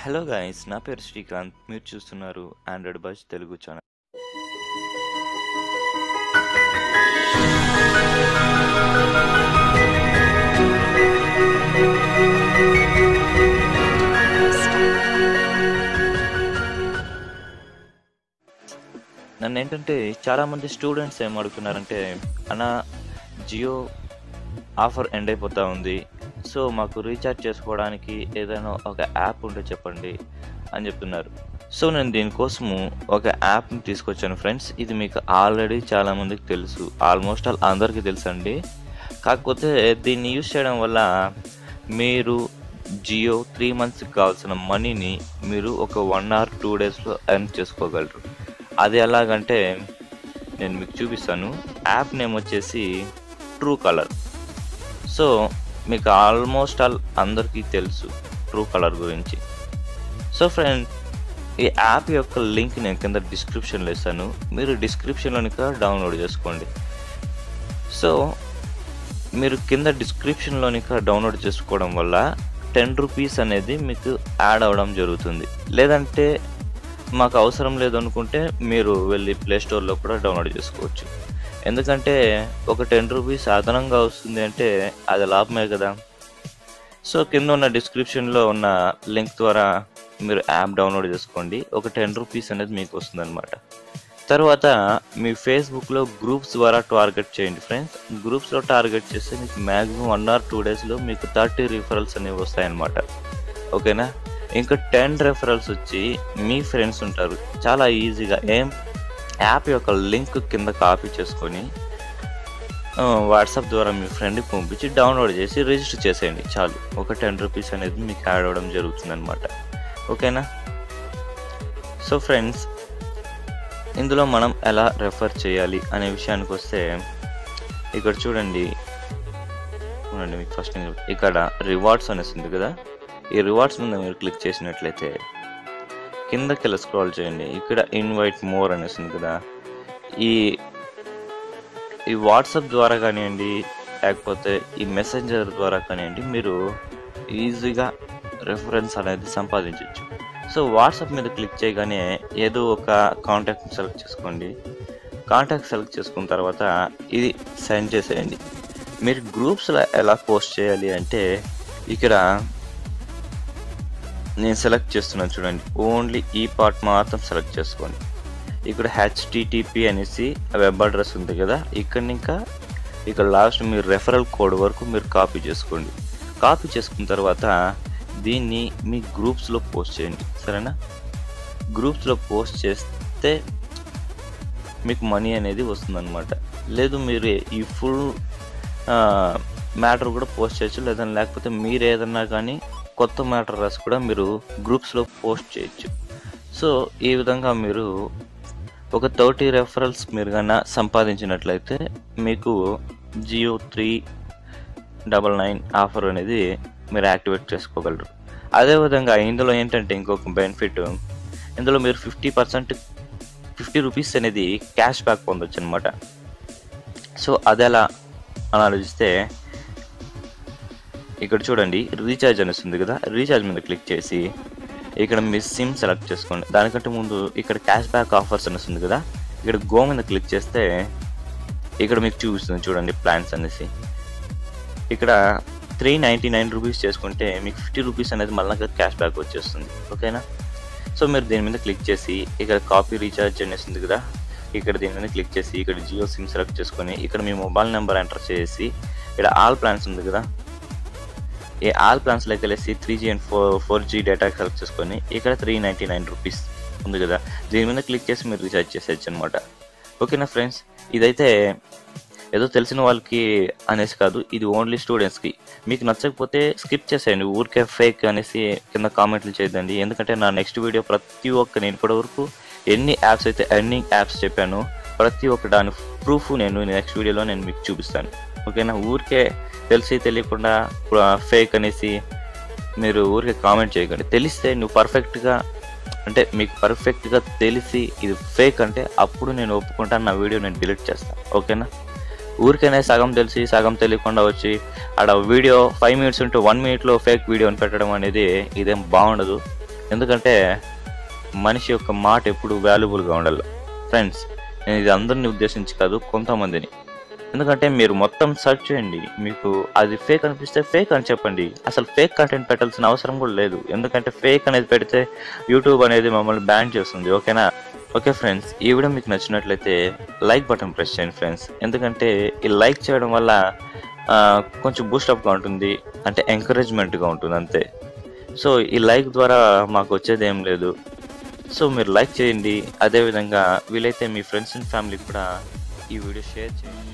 Hello guys, నా పేరు శ్రీకాంత్. మీరు చూస్తున్నారు ఆండ్రాయిడ్ బజ్ తెలుగు ఛానల్. నన్ను ఏంటంటే చాలామంది స్టూడెంట్స్ ఏం అడుగుతున్నారంటే, అన్న జియో ఆఫర్ ఎండ్ అయిపోతూ ఉంది, సో మాకు రీఛార్జ్ చేసుకోవడానికి ఏదైనా ఒక యాప్ ఉంటే చెప్పండి అని చెప్తున్నారు. సో నేను దీనికోసము ఒక యాప్ని తీసుకొచ్చాను ఫ్రెండ్స్. ఇది మీకు ఆల్రెడీ చాలామందికి తెలుసు, ఆల్మోస్ట్ అందరికీ తెలుసు అండి. కాకపోతే దీన్ని యూజ్ చేయడం వల్ల మీరు జియో 3 monthsకి కావాల్సిన మనీని మీరు ఒక 1 or 2 daysలో ఎర్న్ చేసుకోగలరు. అది ఎలాగంటే నేను మీకు చూపిస్తాను. యాప్ నేమ్ వచ్చేసి ట్రూ కలర్. సో మీకు ఆల్మోస్ట్ అందరికీ తెలుసు ట్రూ కలర్ గురించి. సో ఫ్రెండ్, ఈ యాప్ యొక్క లింక్ నేను కింద డిస్క్రిప్షన్లో ఇస్తాను, మీరు డిస్క్రిప్షన్లోనిక డౌన్లోడ్ చేసుకోండి. సో మీరు కింద డిస్క్రిప్షన్లోనిక డౌన్లోడ్ చేసుకోవడం వల్ల 10 rupees అనేది మీకు యాడ్ అవ్వడం జరుగుతుంది. లేదంటే మాకు అవసరం లేదు అనుకుంటే మీరు వెళ్ళి ప్లేస్టోర్లో కూడా డౌన్లోడ్ చేసుకోవచ్చు. ఎందుకంటే ఒక 10 rupees అదనంగా వస్తుంది అంటే అది లాభమే కదా. సో కింద ఉన్న డిస్క్రిప్షన్లో ఉన్న లింక్ ద్వారా మీరు యాప్ డౌన్లోడ్ చేసుకోండి. ఒక 10 rupees అనేది మీకు వస్తుంది అనమాట. తర్వాత మీ ఫేస్బుక్లో గ్రూప్స్ ద్వారా టార్గెట్ చేయండి ఫ్రెండ్స్. గ్రూప్స్లో టార్గెట్ చేస్తే మీకు మ్యాక్సిమం 1 or 2 daysలో మీకు 30 referrals అనేవి వస్తాయన్నమాట. ఓకేనా. ఇంకా 10 referrals వచ్చి మీ ఫ్రెండ్స్ ఉంటారు, చాలా ఈజీగా యాప్ యొక్క లింక్ కింద కాపీ చేసుకొని వాట్సాప్ ద్వారా మీ ఫ్రెండ్కి పంపించి డౌన్లోడ్ చేసి రిజిస్టర్ చేసేయండి, చాలు. ఒక 10 rupees అనేది మీకు యాడ్ అవ్వడం జరుగుతుంది అనమాట. ఓకేనా. సో ఫ్రెండ్స్, ఇందులో మనం ఎలా రెఫర్ చేయాలి అనే విషయానికి వస్తే, ఇక్కడ చూడండి మీకు ఫస్ట్ ఇక్కడ రివార్డ్స్ అనేసి ఉంది కదా. ఈ రివార్డ్స్ మీద మీరు క్లిక్ చేసినట్లయితే కిందకి వెళ్ళి స్క్రాల్ చేయండి. ఇక్కడ ఇన్వైట్ మోర్ అనేసి ఉంది కదా. ఈ వాట్సాప్ ద్వారా కానివ్వండి, లేకపోతే ఈ మెసెంజర్ ద్వారా కానివ్వండి, మీరు ఈజీగా రెఫరెన్స్ అనేది సంపాదించవచ్చు. సో వాట్సాప్ మీద క్లిక్ చేయగానే ఏదో ఒక కాంటాక్ట్ని సెలెక్ట్ చేసుకోండి. కాంటాక్ట్ సెలెక్ట్ చేసుకున్న తర్వాత ఇది సెండ్ చేసేయండి. మీరు గ్రూప్స్లో ఎలా పోస్ట్ చేయాలి అంటే, ఇక్కడ నేను సెలెక్ట్ చేస్తున్నాను చూడండి, ఓన్లీ ఈ పార్ట్ మాత్రం సెలెక్ట్ చేసుకోండి. ఇక్కడ HTTP అనేసి వెబ్ అడ్రస్ ఉంది కదా, ఇక్కడ లాస్ట్ మీరు రెఫరల్ కోడ్ వరకు మీరు కాపీ చేసుకోండి. కాపీ చేసుకున్న తర్వాత దీన్ని మీ గ్రూప్స్లో పోస్ట్ చేయండి, సరేనా. గ్రూప్స్లో పోస్ట్ చేస్తే మీకు మనీ అనేది వస్తుందన్నమాట. లేదు మీరు ఈ ఫుల్ మ్యాటర్ కూడా పోస్ట్ చేయొచ్చు, లేకపోతే మీరు ఏదన్నా కానీ కొత్త మ్యాటర్ రాసి కూడా మీరు గ్రూప్స్లో పోస్ట్ చేయొచ్చు. సో ఈ విధంగా మీరు ఒక 30 referrals మీరు కన్నా సంపాదించినట్లయితే మీకు జియో 399 ఆఫర్ అనేది మీరు యాక్టివేట్ చేసుకోగలరు. అదేవిధంగా ఇందులో ఏంటంటే ఇంకొక బెనిఫిట్, ఇందులో మీరు 50 rupees అనేది క్యాష్ బ్యాక్ పొందొచ్చు అనమాట. సో అది ఎలా అని ఆలోచిస్తే, ఇక్కడ చూడండి రీఛార్జ్ అనేసి ఉంది కదా. రీఛార్జ్ మీద క్లిక్ చేసి ఇక్కడ మీ సిమ్ సెలెక్ట్ చేసుకోండి. దానికంటే ముందు ఇక్కడ క్యాష్ బ్యాక్ ఆఫర్స్ అనేసి ఉంది కదా, ఇక్కడ గో మీద క్లిక్ చేస్తే ఇక్కడ మీకు చూపిస్తుంది చూడండి ప్లాన్స్ అనేసి. ఇక్కడ 399 rupees చేసుకుంటే మీకు 50 rupees అనేది మళ్ళీ క్యాష్ బ్యాక్ వచ్చేస్తుంది. ఓకేనా. సో మీరు దీని మీద క్లిక్ చేసి ఇక్కడ కాపీ రీఛార్జ్ అనేసి ఉంది కదా, ఇక్కడ దీని మీద క్లిక్ చేసి ఇక్కడ జియో సిమ్ సెలెక్ట్ చేసుకొని ఇక్కడ మీ మొబైల్ నెంబర్ ఎంటర్ చేసి ఇక్కడ ఆల్ ప్లాన్స్ ఉంది కదా, ఈ ఆల్ ప్లాన్స్లోకి వెళ్ళేసి 3G and 4G data select చేసుకొని ఇక్కడ 399 rupees ఉంది కదా, దీని మీద క్లిక్ చేసి మీరు రీఛార్జ్ చేసేయచ్చు అనమాట. ఓకేనా ఫ్రెండ్స్. ఇదైతే ఏదో తెలిసిన వాళ్ళకి అనేసి కాదు, ఇది ఓన్లీ స్టూడెంట్స్కి. మీకు నచ్చకపోతే స్కిప్ చేసేయండి, ఊరికే ఫేక్ అనేసి కింద కామెంట్లు చేయదండి. ఎందుకంటే నా నెక్స్ట్ వీడియో ప్రతి ఒక్క నేను ఇప్పటివరకు ఎన్ని యాప్స్ అయితే ఎర్నింగ్ యాప్స్ చెప్పాను, ప్రతి ఒక్క దాని ప్రూఫ్ నేను నెక్స్ట్ వీడియోలో నేను మీకు చూపిస్తాను. ఓకేనా. ఊరికే తెలియకుండా ఫేక్ అనేసి మీరు ఊరికే కామెంట్ చేయకండి. తెలిస్తే నువ్వు పర్ఫెక్ట్గా అంటే మీకు పర్ఫెక్ట్గా తెలిసి ఇది ఫేక్ అంటే అప్పుడు నేను ఒప్పుకుంటాను, నా వీడియో నేను డిలీట్ చేస్తాను. ఓకేనా. ఊరికనే సగం తెలిసి సగం తెలియకుండా వచ్చి ఆడ వీడియో 5 minutes ఉంటే 1 minuteలో ఫేక్ వీడియోని పెట్టడం అనేది ఇదేం బాగుండదు. ఎందుకంటే మనిషి యొక్క మాట ఎప్పుడు వాల్యుబుల్గా ఉండాలి ఫ్రెండ్స్. నేను ఇది అందరిని ఉద్దేశించి కాదు, కొంతమందిని. ఎందుకంటే మీరు మొత్తం సెర్చ్ చేయండి, మీకు అది ఫేక్ అనిపిస్తే ఫేక్ అని చెప్పండి. అసలు ఫేక్ కంటెంట్ పెట్టాల్సిన అవసరం కూడా లేదు, ఎందుకంటే ఫేక్ అనేది పెడితే యూట్యూబ్ అనేది మమ్మల్ని బ్యాన్ చేస్తుంది. ఓకేనా? ఓకే ఫ్రెండ్స్, ఈ వీడియో మీకు నచ్చినట్లయితే లైక్ బటన్ ప్రెస్ చేయండి ఫ్రెండ్స్. ఎందుకంటే ఈ లైక్ చేయడం వల్ల కొంచెం బూస్టప్గా ఉంటుంది, అంటే ఎంకరేజ్మెంట్గా ఉంటుంది అంతే. సో ఈ లైక్ ద్వారా మాకు వచ్చేది ఏం లేదు. సో మీరు లైక్ చేయండి, అదేవిధంగా వీలైతే మీ ఫ్రెండ్స్ అండ్ ఫ్యామిలీకి కూడా ఈ వీడియో షేర్ చేయండి.